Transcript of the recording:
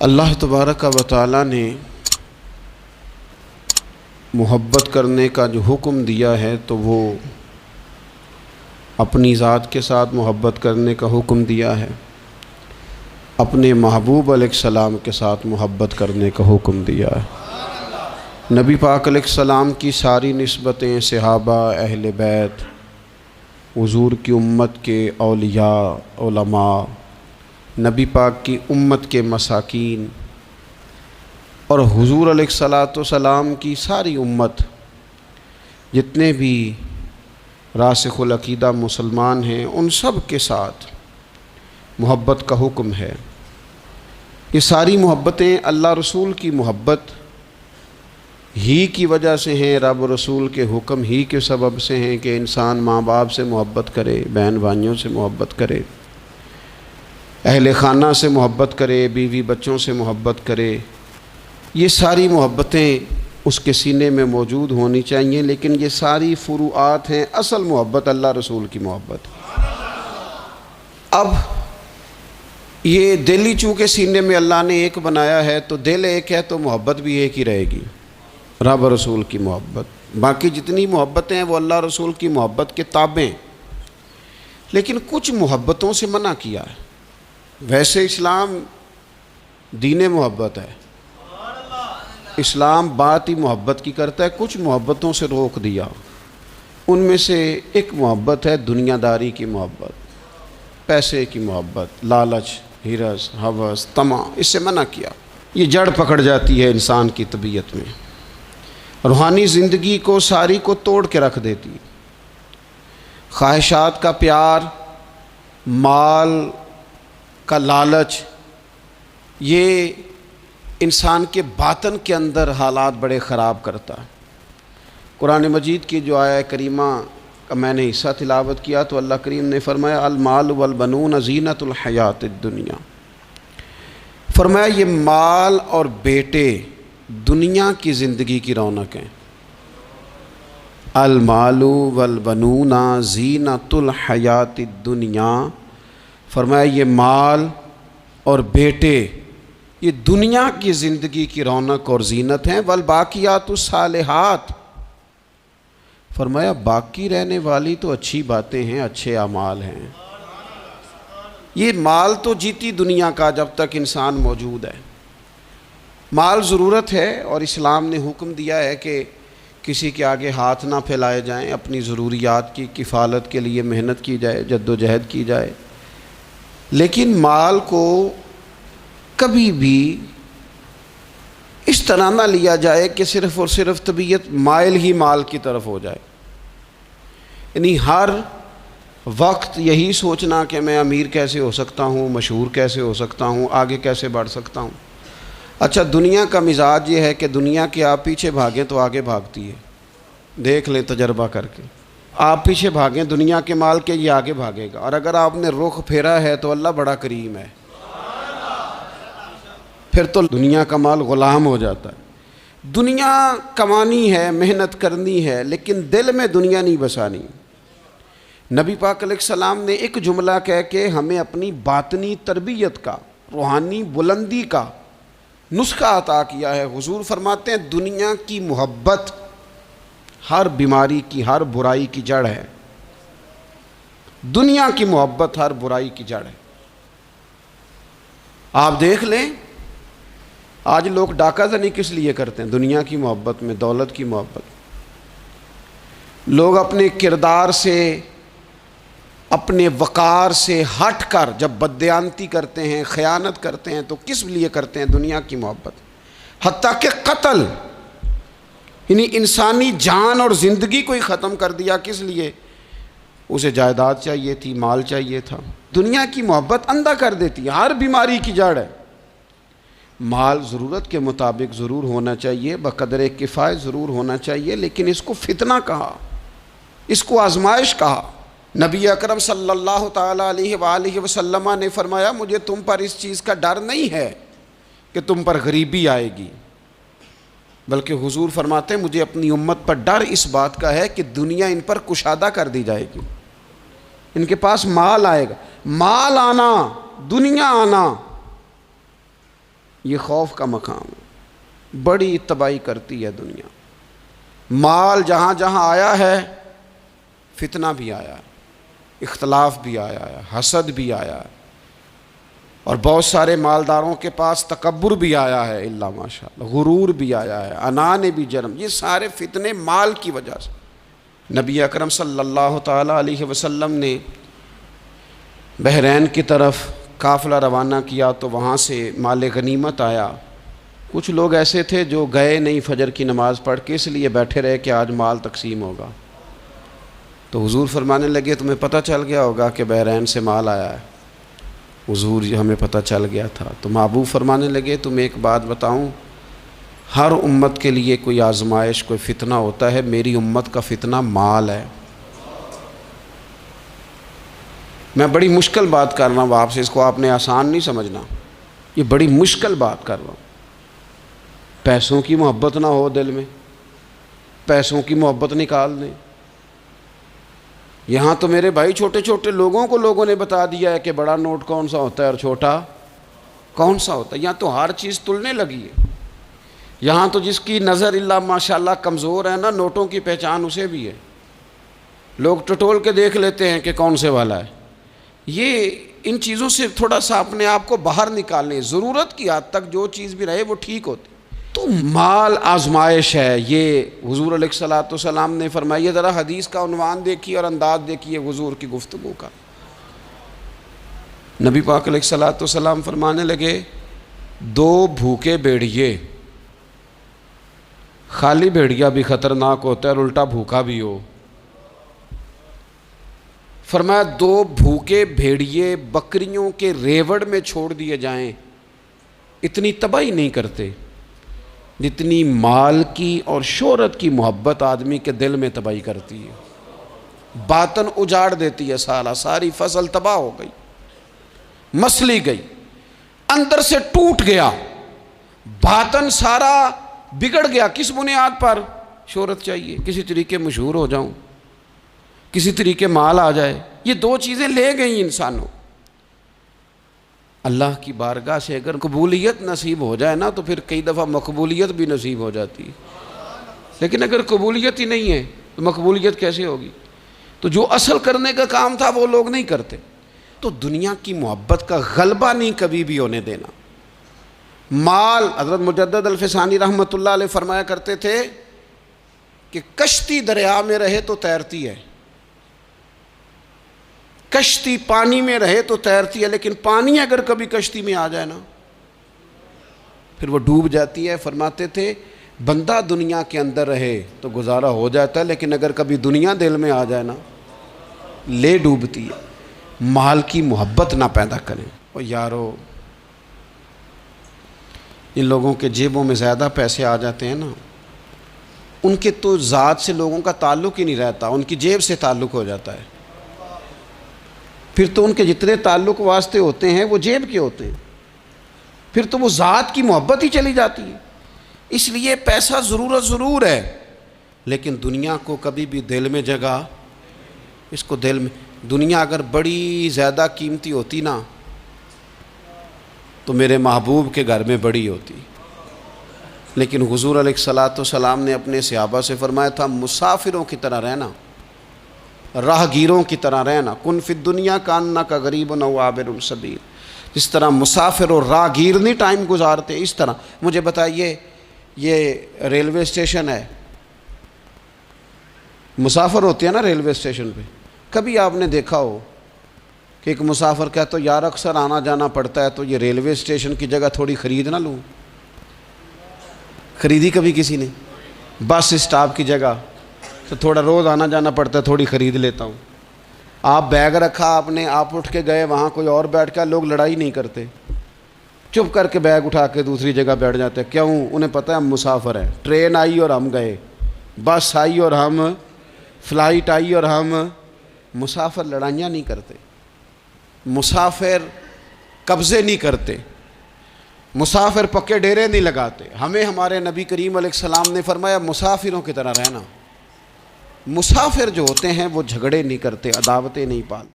اللہ تبارک و تعالی نے محبت کرنے کا جو حکم دیا ہے تو وہ اپنی ذات کے ساتھ محبت کرنے کا حکم دیا ہے، اپنے محبوب علیہ السلام کے ساتھ محبت کرنے کا حکم دیا ہے۔ نبی پاک علیہ السلام کی ساری نسبتیں صحابہ، اہل بیت، حضور کی امت کے اولیاء، علماء، نبی پاک کی امت کے مساکین اور حضور علیہ السلام کی ساری امت، جتنے بھی راسخ العقیدہ مسلمان ہیں، ان سب کے ساتھ محبت کا حکم ہے۔ یہ ساری محبتیں اللہ رسول کی محبت ہی کی وجہ سے ہیں، رب رسول کے حکم ہی کے سبب سے ہیں کہ انسان ماں باپ سے محبت کرے، بہن بھائیوں سے محبت کرے، اہل خانہ سے محبت کرے، بیوی بچوں سے محبت کرے۔ یہ ساری محبتیں اس کے سینے میں موجود ہونی چاہیے، لیکن یہ ساری فروعات ہیں، اصل محبت اللہ رسول کی محبت۔ اب یہ دل ہی چونکہ سینے میں اللہ نے ایک بنایا ہے، تو دل ایک ہے تو محبت بھی ایک ہی رہے گی، رب رسول کی محبت۔ باقی جتنی محبتیں ہیں وہ اللہ رسول کی محبت کے تابع، لیکن کچھ محبتوں سے منع کیا ہے۔ ویسے اسلام دین محبت ہے، اسلام بات ہی محبت کی کرتا ہے، کچھ محبتوں سے روک دیا۔ ان میں سے ایک محبت ہے دنیا داری کی محبت، پیسے کی محبت، لالچ، ہرس، ہوس، طمع، اس سے منع کیا۔ یہ جڑ پکڑ جاتی ہے انسان کی طبیعت میں، روحانی زندگی کو ساری کو توڑ کے رکھ دیتی۔ خواہشات کا پیار، مال کا لالچ، یہ انسان کے باطن کے اندر حالات بڑے خراب کرتا ہے۔ قرآن مجید کی جو آیہ کریمہ کا میں نے حصہ تلاوت کیا تو اللہ کریم نے فرمایا المال والبنون زینت الحیات الدنیا، فرمایا یہ مال اور بیٹے دنیا کی زندگی کی رونق ہیں۔ المال والبنون زینت الحیات الدنیا، فرمایا یہ مال اور بیٹے یہ دنیا کی زندگی کی رونق اور زینت ہیں۔ والباقیات الصالحات، فرمایا باقی رہنے والی تو اچھی باتیں ہیں، اچھے اعمال ہیں۔ یہ مال تو جیتی دنیا کا جب تک انسان موجود ہے، مال ضرورت ہے، اور اسلام نے حکم دیا ہے کہ کسی کے آگے ہاتھ نہ پھیلائے جائیں، اپنی ضروریات کی کفالت کے لیے محنت کی جائے، جد و جہد کی جائے، لیکن مال کو کبھی بھی اس طرح نہ لیا جائے کہ صرف اور صرف طبیعت مائل ہی مال کی طرف ہو جائے۔ یعنی ہر وقت یہی سوچنا کہ میں امیر کیسے ہو سکتا ہوں، مشہور کیسے ہو سکتا ہوں، آگے کیسے بڑھ سکتا ہوں۔ اچھا، دنیا کا مزاج یہ ہے کہ دنیا کے آپ پیچھے بھاگیں تو آگے بھاگتی ہے، دیکھ لیں تجربہ کر کے۔ آپ پیچھے بھاگیں دنیا کے مال کے، یہ آگے بھاگے گا، اور اگر آپ نے رخ پھیرا ہے تو اللہ بڑا کریم ہے، پھر تو دنیا کا مال غلام ہو جاتا ہے۔ دنیا کمانی ہے، محنت کرنی ہے، لیکن دل میں دنیا نہیں بسانی۔ نبی پاک علیہ السلام نے ایک جملہ کہہ کے ہمیں اپنی باطنی تربیت کا، روحانی بلندی کا نسخہ عطا کیا ہے۔ حضور فرماتے ہیں دنیا کی محبت ہر بیماری کی، ہر برائی کی جڑ ہے۔ دنیا کی محبت ہر برائی کی جڑ ہے۔ آپ دیکھ لیں آج لوگ ڈاکہ زنی کس لیے کرتے ہیں؟ دنیا کی محبت میں، دولت کی محبت۔ لوگ اپنے کردار سے، اپنے وقار سے ہٹ کر جب بددیانتی کرتے ہیں، خیانت کرتے ہیں، تو کس لیے کرتے ہیں؟ دنیا کی محبت۔ حتیٰ کہ قتل، یعنی انسانی جان اور زندگی کو ہی ختم کر دیا، کس لیے؟ اسے جائیداد چاہیے تھی، مال چاہیے تھا۔ دنیا کی محبت اندھا کر دیتی ہے، ہر بیماری کی جڑ ہے۔ مال ضرورت کے مطابق ضرور ہونا چاہیے، بقدر کفایت ضرور ہونا چاہیے، لیکن اس کو فتنہ کہا، اس کو آزمائش کہا۔ نبی اکرم صلی اللہ تعالیٰ علیہ وآلہ وسلم نے فرمایا مجھے تم پر اس چیز کا ڈر نہیں ہے کہ تم پر غریبی آئے گی، بلکہ حضور فرماتے ہیں مجھے اپنی امت پر ڈر اس بات کا ہے کہ دنیا ان پر کشادہ کر دی جائے گی، ان کے پاس مال آئے گا۔ مال آنا، دنیا آنا، یہ خوف کا مقام ہے، بڑی تباہی کرتی ہے دنیا۔ مال جہاں جہاں آیا ہے فتنہ بھی آیا ہے، اختلاف بھی آیا ہے، حسد بھی آیا ہے، اور بہت سارے مالداروں کے پاس تکبر بھی آیا ہے، الا ماشاءاللہ، غرور بھی آیا ہے، انا نے بھی جرم، یہ سارے فتنے مال کی وجہ سے۔ نبی اکرم صلی اللہ تعالیٰ علیہ وسلم نے بحرین کی طرف قافلہ روانہ کیا تو وہاں سے مال غنیمت آیا۔ کچھ لوگ ایسے تھے جو گئے نہیں فجر کی نماز پڑھ کے، اس لیے بیٹھے رہے کہ آج مال تقسیم ہوگا۔ تو حضور فرمانے لگے تمہیں پتہ چل گیا ہوگا کہ بحرین سے مال آیا ہے؟ حضور ہمیں پتہ چل گیا تھا۔ تو محبوب فرمانے لگے تمہیں ایک بات بتاؤں، ہر امت کے لیے کوئی آزمائش، کوئی فتنہ ہوتا ہے، میری امت کا فتنہ مال ہے۔ میں بڑی مشکل بات کر رہا ہوں آپ سے، اس کو آپ نے آسان نہیں سمجھنا، یہ بڑی مشکل بات کر رہا ہوں۔ پیسوں کی محبت نہ ہو دل میں، پیسوں کی محبت نکال دیں۔ یہاں تو میرے بھائی چھوٹے چھوٹے لوگوں کو لوگوں نے بتا دیا ہے کہ بڑا نوٹ کون سا ہوتا ہے اور چھوٹا کون سا ہوتا ہے۔ یہاں تو ہر چیز تلنے لگی ہے۔ یہاں تو جس کی نظر اللہ ماشاءاللہ کمزور ہے نا، نوٹوں کی پہچان اسے بھی ہے، لوگ ٹٹول کے دیکھ لیتے ہیں کہ کون سے والا ہے۔ یہ ان چیزوں سے تھوڑا سا اپنے آپ کو باہر نکالنے، ضرورت کی حد تک جو چیز بھی رہے وہ ٹھیک ہوتی۔ تو مال آزمائش ہے، یہ حضور علیہ الصلوۃ والسلام نے فرمایا۔ ذرا حدیث کا عنوان دیکھیے اور انداز دیکھیے حضور کی گفتگو کا۔ نبی پاک علیہ الصلوۃ والسلام فرمانے لگے، دو بھوکے بھیڑیے، خالی بھیڑیا بھی خطرناک ہوتا ہے اور الٹا بھوکا بھی ہو۔ فرمایا دو بھوکے بھیڑیے بکریوں کے ریوڑ میں چھوڑ دیے جائیں، اتنی تباہی نہیں کرتے جتنی مال کی اور شہرت کی محبت آدمی کے دل میں تباہی کرتی ہے۔ باطن اجاڑ دیتی ہے، ساری فصل تباہ ہو گئی، مسلی گئی، اندر سے ٹوٹ گیا، باطن سارا بگڑ گیا۔ کس بنیاد پر؟ شہرت چاہیے، کسی طریقے مشہور ہو جاؤں، کسی طریقے مال آ جائے، یہ دو چیزیں لے گئیں انسانوں۔ اللہ کی بارگاہ سے اگر قبولیت نصیب ہو جائے نا تو پھر کئی دفعہ مقبولیت بھی نصیب ہو جاتی ہے، لیکن اگر قبولیت ہی نہیں ہے تو مقبولیت کیسے ہوگی؟ تو جو اصل کرنے کا کام تھا وہ لوگ نہیں کرتے۔ تو دنیا کی محبت کا غلبہ نہیں کبھی بھی ہونے دینا۔ مال، حضرت مجدد الفسانی رحمۃ اللہ علیہ فرمایا کرتے تھے کہ کشتی دریا میں رہے تو تیرتی ہے، کشتی پانی میں رہے تو تیرتی ہے، لیکن پانی اگر کبھی کشتی میں آ جائے نا پھر وہ ڈوب جاتی ہے۔ فرماتے تھے بندہ دنیا کے اندر رہے تو گزارا ہو جاتا ہے، لیکن اگر کبھی دنیا دل میں آ جائے نا لے ڈوبتی ہے۔ مال کی محبت نہ پیدا کریں۔ اور یارو، ان لوگوں کے جیبوں میں زیادہ پیسے آ جاتے ہیں نا، ان کے تو ذات سے لوگوں کا تعلق ہی نہیں رہتا، ان کی جیب سے تعلق ہو جاتا ہے۔ پھر تو ان کے جتنے تعلق واسطے ہوتے ہیں وہ جیب کے ہوتے ہیں، پھر تو وہ ذات کی محبت ہی چلی جاتی ہے۔ اس لیے پیسہ ضرورت ضرور ہے، لیکن دنیا کو کبھی بھی دل میں جگہ، اس کو دل میں، دنیا اگر بڑی زیادہ قیمتی ہوتی نا تو میرے محبوب کے گھر میں بڑی ہوتی، لیکن حضور علیہ الصلوۃ والسلام نے اپنے صحابہ سے فرمایا تھا مسافروں کی طرح رہنا، راہ گیروں کی طرح رہنا۔ کن فی الدنیا کانک غریب او عابر السبیل، جس طرح مسافر اور راہ گیر نہیں ٹائم گزارتے، اس طرح۔ مجھے بتائیے، یہ ریلوے اسٹیشن ہے، مسافر ہوتے ہیں نا ریلوے اسٹیشن پہ، کبھی آپ نے دیکھا ہو کہ ایک مسافر کہتا ہے یار اکثر آنا جانا پڑتا ہے تو یہ ریلوے اسٹیشن کی جگہ تھوڑی خرید نہ لوں؟ خریدی کبھی کسی نے؟ بس اسٹاپ کی جگہ تو تھوڑا روز آنا جانا پڑتا ہے، تھوڑی خرید لیتا ہوں۔ آپ بیگ رکھا آپ نے، آپ اٹھ کے گئے وہاں کوئی اور بیٹھ کے، لوگ لڑائی نہیں کرتے، چپ کر کے بیگ اٹھا کے دوسری جگہ بیٹھ جاتے ہیں۔ کیوں؟ انہیں پتہ ہے ہم مسافر ہیں، ٹرین آئی اور ہم گئے، بس آئی اور ہم، فلائٹ آئی اور ہم۔ مسافر لڑائیاں نہیں کرتے، مسافر قبضے نہیں کرتے، مسافر پکے ڈیرے نہیں لگاتے۔ ہمیں ہمارے نبی کریم علیہ السلام نے فرمایا مسافروں کی طرح رہنا۔ مسافر جو ہوتے ہیں وہ جھگڑے نہیں کرتے، عداوتیں نہیں پالتے۔